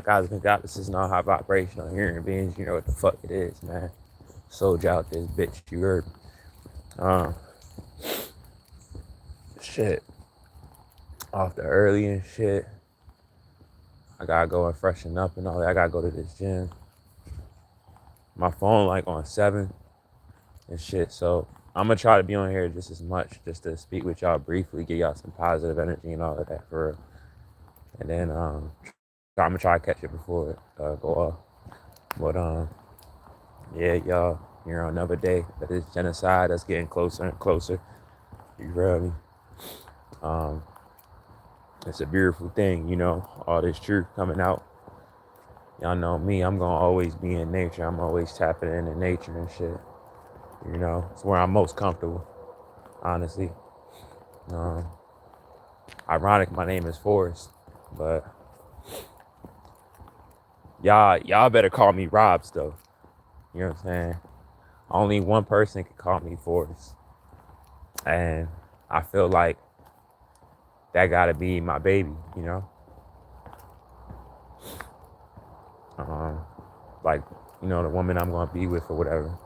cosmic goddesses know high vibrational human beings, you know what the fuck it is, man. Soldier out this bitch, you heard me. Um, shit. Off the early and shit. I gotta go and freshen up and all that. I gotta go to this gym. My phone like on 7 and shit, so I'm gonna try to be on here just as much, just to speak with y'all briefly, give y'all some positive energy and all of that for real. And then I'm gonna try to catch it before it go off. But yeah, y'all, here on another day of this genocide that's getting closer and closer. You feel me? Um, it's a beautiful thing, you know, all this truth coming out. Y'all know me, I'm gonna always be in nature. I'm always tapping into nature and shit. You know, it's where I'm most comfortable, honestly. Um, Ironic, my name is Forrest, but y'all better call me RoBs though. You know what I'm saying? Only one person can call me Forrest, and I feel like that gotta be my baby. You know, um, like you know the woman I'm gonna be with or whatever,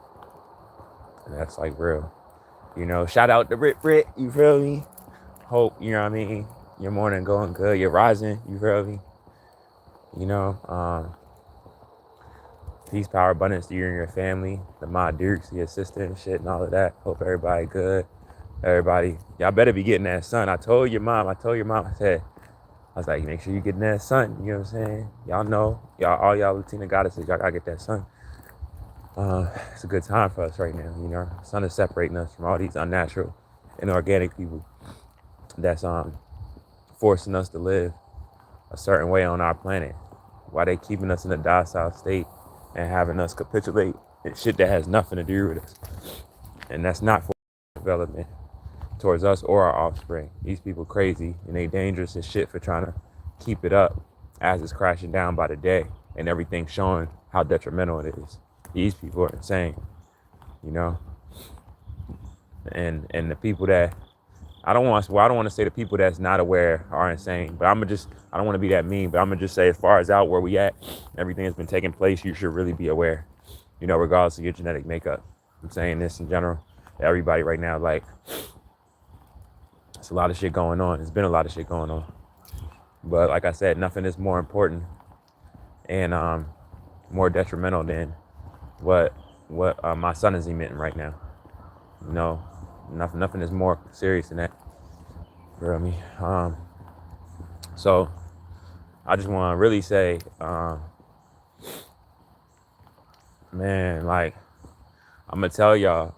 and that's like real. You know, shout out to Brit. You feel me? Hope you know what I mean. Your morning going good. You're rising. You feel me? You know, peace, power, abundance to you and your family, the my Dukes, the assistant and shit and all of that. Hope everybody good. Everybody, y'all better be getting that sun. I told your mom, I said, I was like, make sure you getting that sun. You know what I'm saying? Y'all know, all y'all Latina goddesses, y'all gotta get that sun. It's a good time for us right now, you know. The sun is separating us from all these unnatural, inorganic people that's forcing us to live a certain way on our planet. Why they keeping us in a docile state and having us capitulate and shit that has nothing to do with us. And that's not for development towards us or our offspring. These people crazy and they dangerous as shit for trying to keep it up as it's crashing down by the day and everything showing how detrimental it is. These people are insane, you know. And the people that I don't want to say the people that's not aware are insane, but I don't want to be that mean, but I'm gonna just say as far as out where we at, everything that's been taking place, you should really be aware, you know, regardless of your genetic makeup. I'm saying this in general. Everybody right now, like, it's a lot of shit going on. There's been a lot of shit going on. But like I said, nothing is more important and more detrimental than what my son is emitting right now. You know, nothing is more serious than that. You feel me? So I just want to really say, man, like, I'm gonna tell y'all,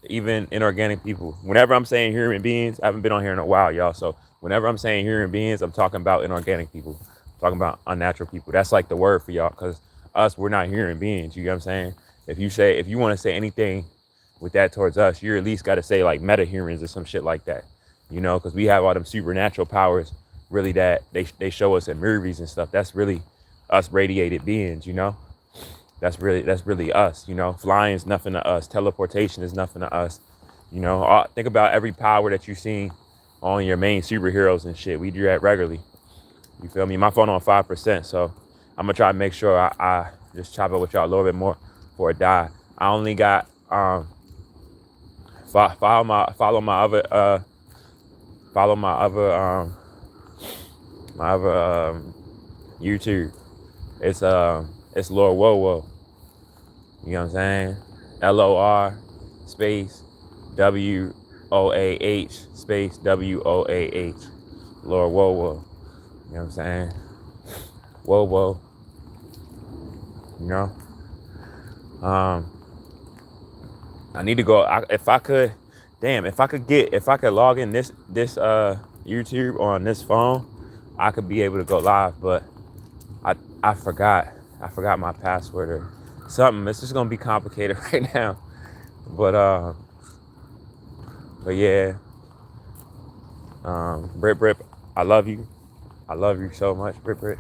even inorganic people, whenever I'm saying human beings, I haven't been on here in a while, y'all. So whenever I'm saying human beings, I'm talking about inorganic people, I'm talking about unnatural people. That's like the word for y'all, because us, we're not human beings. You know what I'm saying? If you want to say anything with that towards us, you at least got to say like meta humans or some shit like that, you know, because we have all them supernatural powers, really, that they show us in movies and stuff. That's really us radiated beings, you know. That's really us, you know. Flying is nothing to us. Teleportation is nothing to us, you know. Think about every power that you've seen on your main superheroes and shit. We do that regularly. You feel me? My phone on 5%, so I'm gonna try to make sure I just chop it with y'all a little bit more before it die. I only got follow my other YouTube. It's Lord Whoa. You know what I'm saying? LOR space WOAH space WOAH. Lord Whoa. You know what I'm saying? Whoa. You know? I need to go. If I could log in this YouTube on this phone, I could be able to go live, but I forgot my password or something. It's just gonna be complicated right now. But yeah. Brit, I love you. I love you so much, Brit.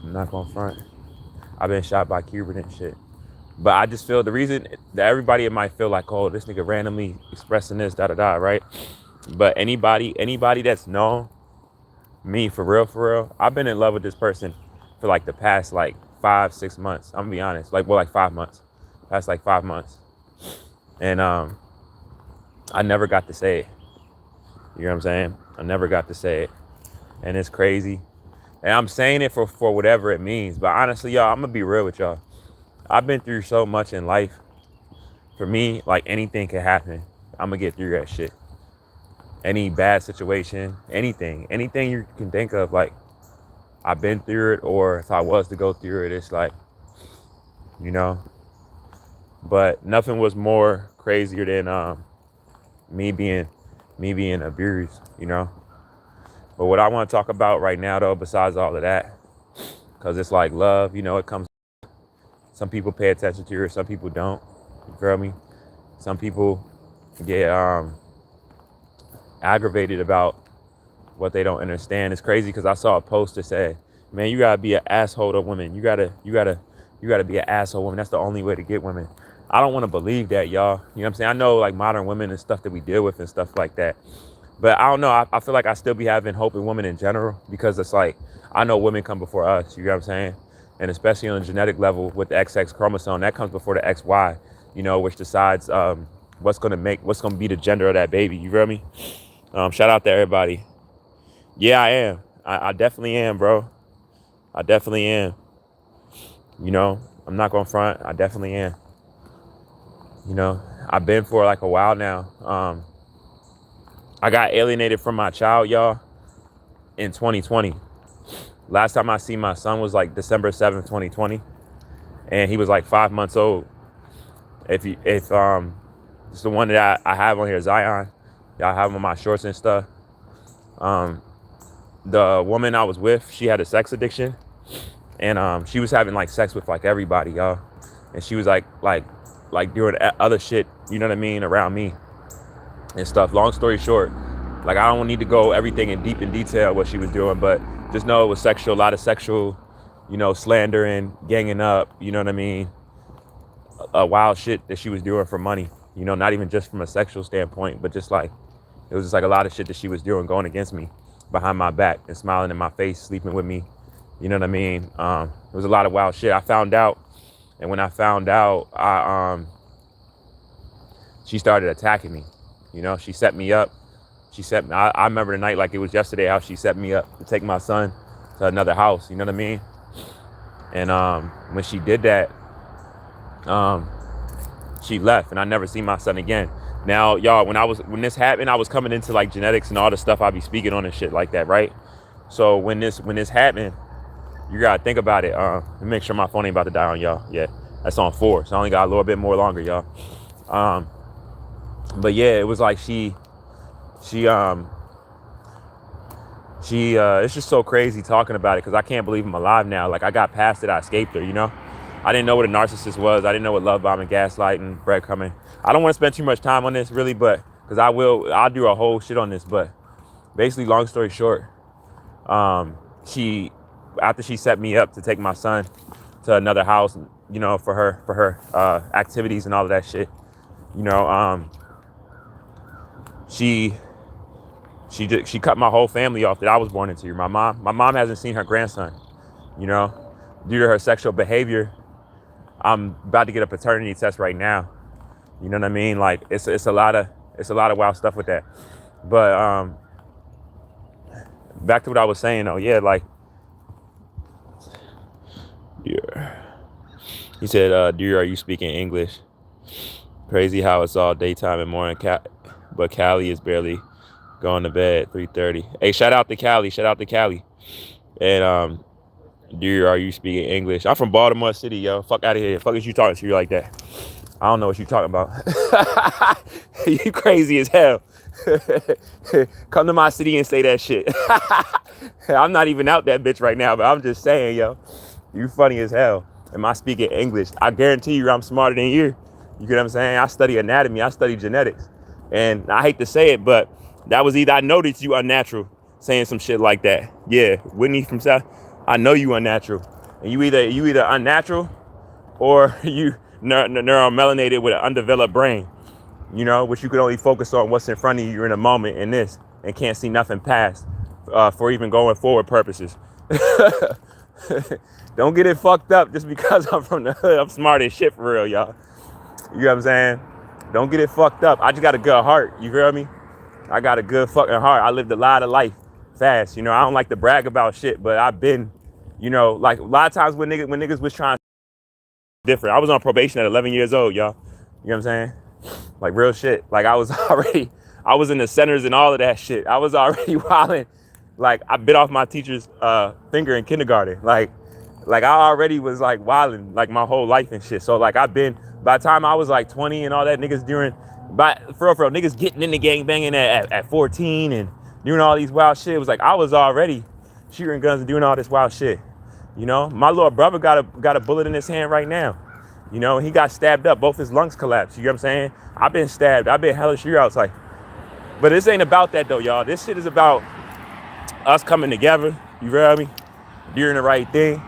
I'm not gonna front. I've been shot by Cuban and shit. But I just feel the reason that everybody might feel like, oh, this nigga randomly expressing this, right? But anybody that's known me, for real, I've been in love with this person for like the past like 5-6 months. I'm gonna be honest, like 5 months, past like 5 months, and I never got to say it. You know what I'm saying? I never got to say it, and it's crazy. And I'm saying it for whatever it means. But honestly, y'all, I'm gonna be real with y'all. I've been through so much in life. For me, like anything can happen. I'm gonna get through that shit. Any bad situation, anything you can think of, like I've been through it, or if I was to go through it, it's like, you know. But nothing was more crazier than me being abused, you know. But what I want to talk about right now, though, besides all of that, because it's like love, you know, it comes. Some people pay attention to it, some people don't. You feel me? Some people get aggravated about what they don't understand. It's crazy because I saw a post that said, "Man, you gotta be an asshole to women. You gotta be an asshole woman. That's the only way to get women." I don't want to believe that, y'all. You know what I'm saying? I know like modern women and stuff that we deal with and stuff like that. But I don't know. I feel like I still be having hope in women in general, because it's like, I know women come before us. You know what I'm saying? And especially on a genetic level with the XX chromosome, that comes before the XY, you know, which decides what's going to be the gender of that baby. You feel me? Shout out to everybody. Yeah, I am. I definitely am, bro. I definitely am. You know, I'm not going to front. I definitely am. You know, I've been for like a while now. I got alienated from my child, y'all, in 2020. Last time I seen my son was like December 7th, 2020. And he was like 5 months old. If it's the one that I have on here, Zion. Y'all have him on my shorts and stuff. The woman I was with, she had a sex addiction. And she was having like sex with like everybody, y'all. And she was like doing other shit, you know what I mean, around me and stuff. Long story short, like I don't need to go everything in detail what she was doing, but just know it was sexual, a lot of sexual, you know, slandering, ganging up, you know what I mean, wild shit that she was doing for money, you know, not even just from a sexual standpoint, but just like, it was just like a lot of shit that she was doing, going against me behind my back and smiling in my face, sleeping with me, you know what I mean. It was a lot of wild shit. I found out, and when I found out, she started attacking me. You know, she set me up. I remember the night like it was yesterday, how she set me up to take my son to another house. You know what I mean? And when she did that, she left, and I never seen my son again. Now, y'all, when this happened, I was coming into like genetics and all the stuff I be speaking on and shit like that, right? So when this happened, you gotta think about it. Let me make sure my phone ain't about to die on y'all. Yeah, that's on 4, so I only got a little bit more longer, y'all. But yeah, it was like she it's just so crazy talking about it, because I can't believe I'm alive now. Like I got past it, I escaped her, you know. I didn't know what a narcissist was. I didn't know what love bombing, gaslighting, breadcrumbing. I don't want to spend too much time on this really, but because I'll do a whole shit on this. But basically, long story short, after she set me up to take my son to another house, you know, for her activities and all of that shit, you know, she cut my whole family off that I was born into. My mom hasn't seen her grandson, you know, due to her sexual behavior. I'm about to get a paternity test right now. You know what I mean? Like it's a lot of wild stuff with that. But back to what I was saying though, yeah, like yeah. He said, "Dear, are you speaking English? Crazy how it's all daytime and morning, but Callie is barely going to bed 3:30. Hey, shout out to Callie. And dear, are you speaking English? I'm from Baltimore City, yo. Fuck out of here. Fuck is you talking to you like that? I don't know what you talking about. You crazy as hell. Come to my city and say that shit. I'm not even out that bitch right now, but I'm just saying, yo, you funny as hell. Am I speaking English? I guarantee you I'm smarter than you. You get what I'm saying? I study anatomy. I study genetics. And I hate to say it, but that was either I noticed you unnatural saying some shit like that. Yeah, Whitney from South. I know you unnatural. And you either unnatural or you neuromelanated with an undeveloped brain, you know, which you can only focus on what's in front of you in a moment in this and can't see nothing past for even going forward purposes. Don't get it fucked up just because I'm from the hood. I'm smart as shit for real, y'all. You know what I'm saying? Don't get it fucked up. I just got a good heart. You feel me? I got a good fucking heart. I lived a lot of life fast. You know, I don't like to brag about shit, but I've been, you know, like a lot of times when niggas was trying different. I was on probation at 11 years old, y'all. You know what I'm saying? Like real shit. Like I was in the centers and all of that shit. I was already wilding. Like I bit off my teacher's finger in kindergarten. Like I already was like wilding like my whole life and shit. So like I've been, by the time I was like 20 and all that, niggas for real, niggas getting into gang banging at 14 and doing all these wild shit. It was like I was already shooting guns and doing all this wild shit. You know, my little brother got a bullet in his hand right now. You know, he got stabbed up, both his lungs collapsed. You know what I'm saying? I've been stabbed. I've been hella shootouts. Like, but this ain't about that though, y'all. This shit is about us coming together. You feel me? Doing the right thing.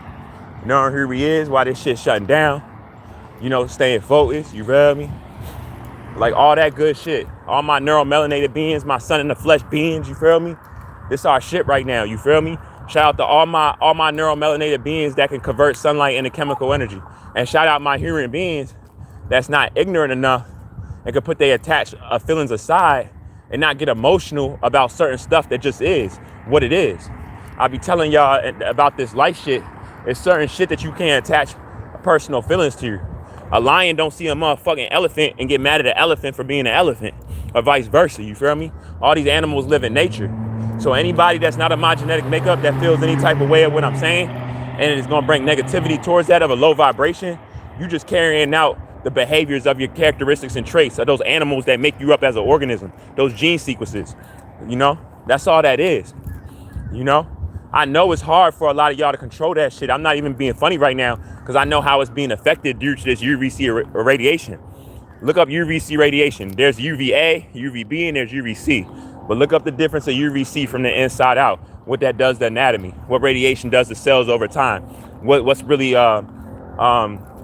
Knowing who we is, why this shit shutting down. You know, staying focused. You feel me? Like all that good shit. All my neuromelanated beings, my sun in the flesh beings. You feel me? This our shit right now. You feel me? Shout out to all my neuromelanated beings that can convert sunlight into chemical energy. And shout out my human beings that's not ignorant enough and can put their attached feelings aside and not get emotional about certain stuff that just is what it is. I'll be telling y'all about this life shit. It's certain shit that you can't attach personal feelings to. A lion don't see a motherfucking elephant and get mad at an elephant for being an elephant, or vice versa. You feel me? All these animals live in nature. So anybody that's not of my genetic makeup that feels any type of way of what I'm saying, and it's gonna bring negativity towards that of a low vibration, you just carrying out the behaviors of your characteristics and traits of those animals that make you up as an organism, those gene sequences. You know, that's all that is. You know, I know it's hard for a lot of y'all to control that shit. I'm not even being funny right now because I know how it's being affected due to this UVC radiation. Look up UVC radiation. There's UVA, UVB, and there's UVC. But look up the difference of UVC from the inside out. What that does to anatomy. What radiation does to cells over time. What's really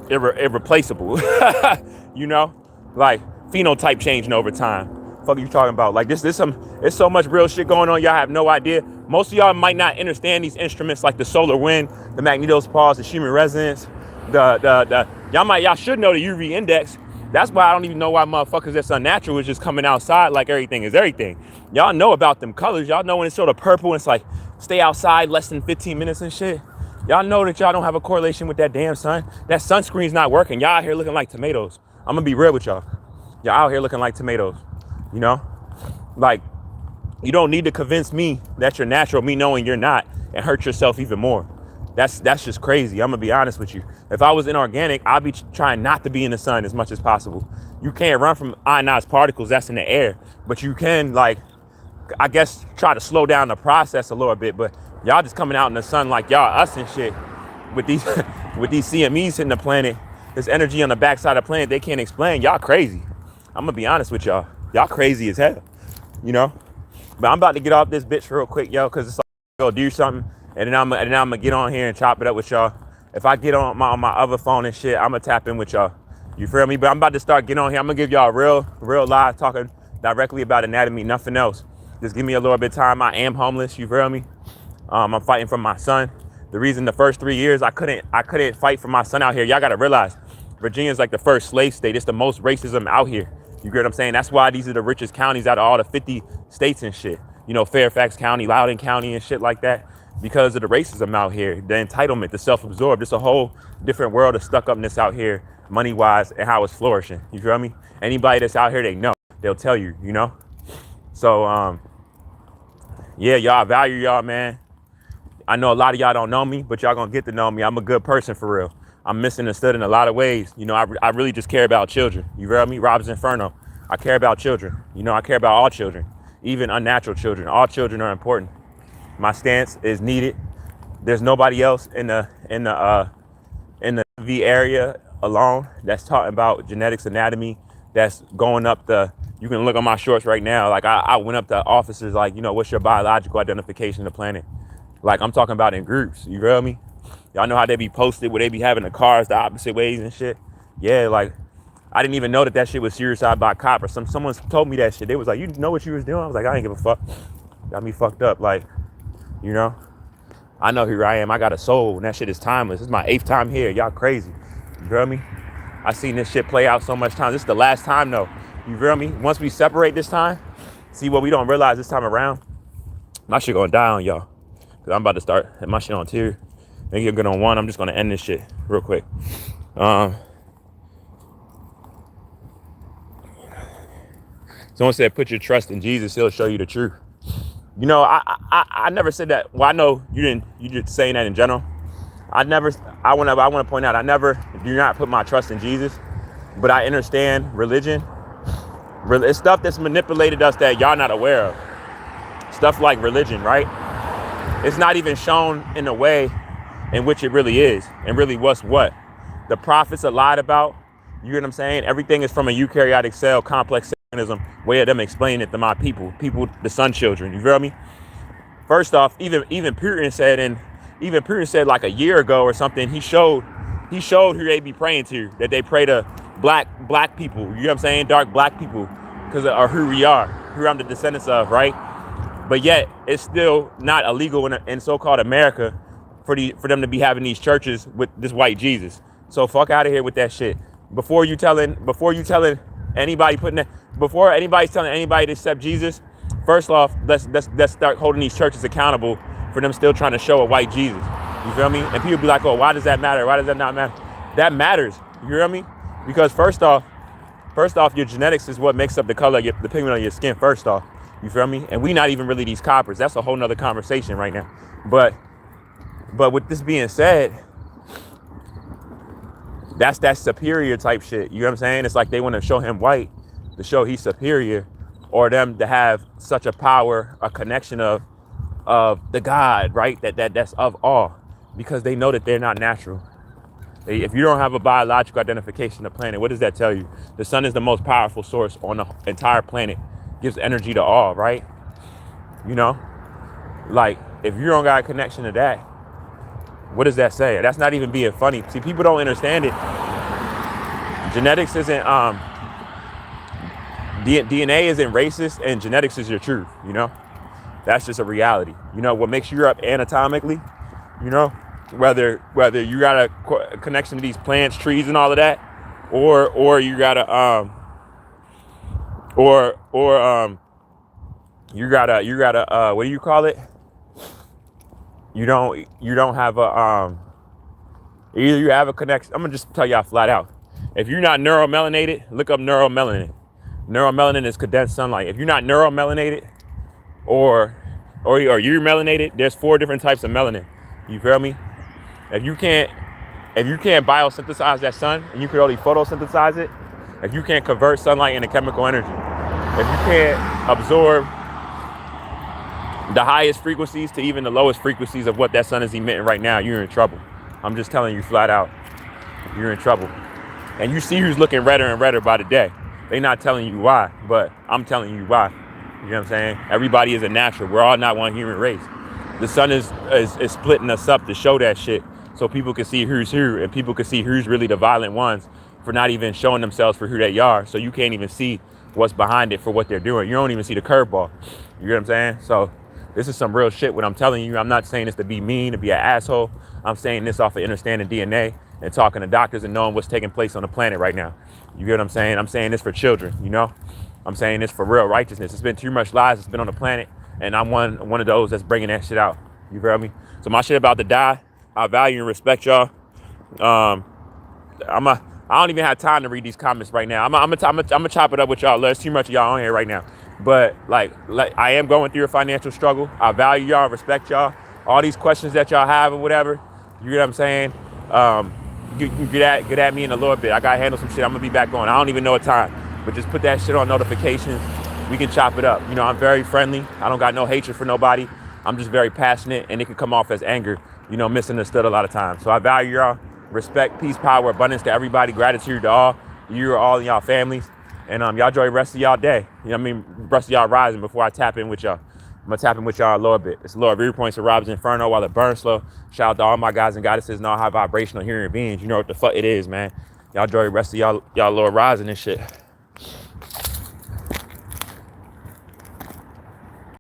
irreplaceable. You know, like phenotype changing over time. Fuck are you talking about? Like it's so much real shit going on. Y'all have no idea. Most of y'all might not understand these instruments like the solar wind, the magnetopause, the Schumann resonance, y'all should know the UV index. That's why I don't even know why motherfuckers that's unnatural is just coming outside like everything is everything. Y'all know about them colors. Y'all know when it's sort of purple and it's like stay outside less than 15 minutes and shit. Y'all know that y'all don't have a correlation with that damn sun. That sunscreen's not working. Y'all out here looking like tomatoes. I'm gonna be real with y'all. Y'all out here looking like tomatoes. You know? Like, you don't need to convince me that you're natural, me knowing you're not, and hurt yourself even more. That's just crazy. I'm gonna be honest with you. If I was inorganic, I'd be trying not to be in the sun as much as possible. You can't run from ionized particles that's in the air, but you can, like, I guess, try to slow down the process a little bit. But y'all just coming out in the sun like y'all us and shit with these with these CMEs hitting the planet, this energy on the backside of the planet they can't explain. Y'all crazy. I'm gonna be honest with y'all. Y'all crazy as hell, you know. But I'm about to get off this bitch real quick, yo, because it's like go do something. And then I'm gonna get on here and chop it up with y'all. If I get on my other phone and shit, I'm gonna tap in with y'all. You feel me? But I'm about to start getting on here. I'm gonna give y'all real live talking directly about anatomy, nothing else. Just give me a little bit of time. I am homeless. You feel me? I'm fighting for my son. The reason the first 3 years I couldn't fight for my son out here. Y'all gotta realize, Virginia's like the first slave state. It's the most racism out here. You get what I'm saying? That's why these are the richest counties out of all the 50 states and shit. You know, Fairfax County, Loudoun County and shit like that. Because of the racism out here, the entitlement, the self-absorbed. It's a whole different world of stuck-upness out here, money-wise, and how it's flourishing. You feel me? Anybody that's out here, they know. They'll tell you, you know? So, yeah, y'all, value y'all, man. I know a lot of y'all don't know me, but y'all gonna get to know me. I'm a good person for real. I'm misunderstood in a lot of ways. You know, I really just care about children. You feel me? RoBs Inferno. I care about children. You know, I care about all children, even unnatural children. All children are important. My stance is needed. There's nobody else in the V area alone that's talking about genetics, anatomy, that's going up the, you can look on my shorts right now. Like I went up to officers like, you know, what's your biological identification of the planet? Like I'm talking about in groups, you feel me? Y'all know how they be posted where they be having the cars the opposite ways and shit. Yeah, like I didn't even know that shit was suicide by cop or someone told me that shit. They was like, you know what you was doing? I was like, I ain't give a fuck. Got me fucked up. Like, You know, I know who I am. I got a soul, and that shit is timeless. This is my 8th time here. Y'all crazy. You feel me? I seen this shit play out so much time. This is the last time though. You feel me? Once we separate this time, see what we don't realize this time around. My shit gonna die on y'all. Cause I'm about to start my shit on 2. Maybe I'm good on 1. I'm just gonna end this shit real quick. Someone said, put your trust in Jesus, he'll show you the truth. You know, I never said that. Well, I know you just saying that in general. I want to point out, I never do not put my trust in Jesus, but I understand religion. It's stuff that's manipulated us that y'all not aware of. Stuff like religion, right? It's not even shown in a way in which it really is, and really what's what. The prophets are lied about. You know what I'm saying? Everything is from a eukaryotic cell complex organism, way of them explaining it to my people, the sun children. You feel me? First off, even Putin said like a year ago or something, he showed who they be praying to, that they pray to black people. You know what I'm saying? Dark black people, because of who we are, who I'm the descendants of, right? But yet it's still not illegal in so-called America for them to be having these churches with this white Jesus. So fuck out of here with that shit. Before you telling anybody before anybody's telling anybody to accept Jesus, first off, let's start holding these churches accountable for them still trying to show a white Jesus. You feel me? And people be like, oh, why does that matter? Why does that not matter? That matters. You feel me? Because first off, your genetics is what makes up the color, the pigment on your skin. First off, you feel me? And we not even really these coppers. That's a whole nother conversation right now. But with this being said, that's that superior type shit. You know what I'm saying? It's like they want to show him white to show he's superior, or them to have such a power, a connection of the God, right? That's of all, because they know that they're not natural. If you don't have a biological identification of the planet, what does that tell you? The sun is the most powerful source on the entire planet. Gives energy to all, right? You know, like if you don't got a connection to that, what does that say? That's not even being funny. See, people don't understand it. Genetics isn't DNA isn't racist, and genetics is your truth. You know, that's just a reality. You know, what makes you up anatomically, you know, whether you got a connection to these plants, trees, and all of that, or you got a you got what do you call it? You don't have a either you have a connection. I'm gonna just tell y'all flat out. If you're not neuromelanated, look up neuromelanin. Neuromelanin is condensed sunlight. If you're not neuromelanated or you're melanated, there's 4 different types of melanin. You feel me? If you can't biosynthesize that sun, and you can only photosynthesize it, if you can't convert sunlight into chemical energy, if you can't absorb the highest frequencies to even the lowest frequencies of what that sun is emitting right now, you're in trouble. I'm just telling you flat out, you're in trouble. And you see who's looking redder and redder by the day. They're not telling you why, but I'm telling you why. You know what I'm saying? Everybody is a natural. We're all not one human race. The sun is splitting us up to show that shit, so people can see who's who, and people can see who's really the violent ones for not even showing themselves for who they are. So you can't even see what's behind it for what they're doing. You don't even see the curveball. You know what I'm saying? So this is some real shit what I'm telling you. I'm not saying this to be mean, to be an asshole. I'm saying this off of understanding DNA and talking to doctors and knowing what's taking place on the planet right now. You get what I'm saying? I'm saying this for children, you know? I'm saying this for real righteousness. It's been too much lies that's been on the planet, and I'm one of those that's bringing that shit out. You feel me? So my shit about to die. I value and respect y'all. I don't even have time to read these comments right now. I'm gonna chop it up with y'all. There's too much of y'all on here right now. But like I am going through a financial struggle. I value y'all, respect y'all. All these questions that y'all have or whatever, you know what I'm saying? You can get at me in a little bit. I gotta handle some shit. I'm gonna be back on. I don't even know what time, but just put that shit on notifications. We can chop it up. You know, I'm very friendly. I don't got no hatred for nobody. I'm just very passionate, and it can come off as anger, you know, misunderstood a lot of times. So I value y'all. Respect, peace, power, abundance to everybody. Gratitude to all. You are all in y'all families. And y'all enjoy the rest of y'all day. You know what I mean? Rest of y'all rising before I tap in with y'all. I'm going to tap in with y'all a little bit. It's Lord Viewpoints of RoBs Inferno while it burns slow. Shout out to all my guys and goddesses and all high vibrational human beings. You know what the fuck it is, man. Y'all enjoy the rest of y'all Lord rising and shit.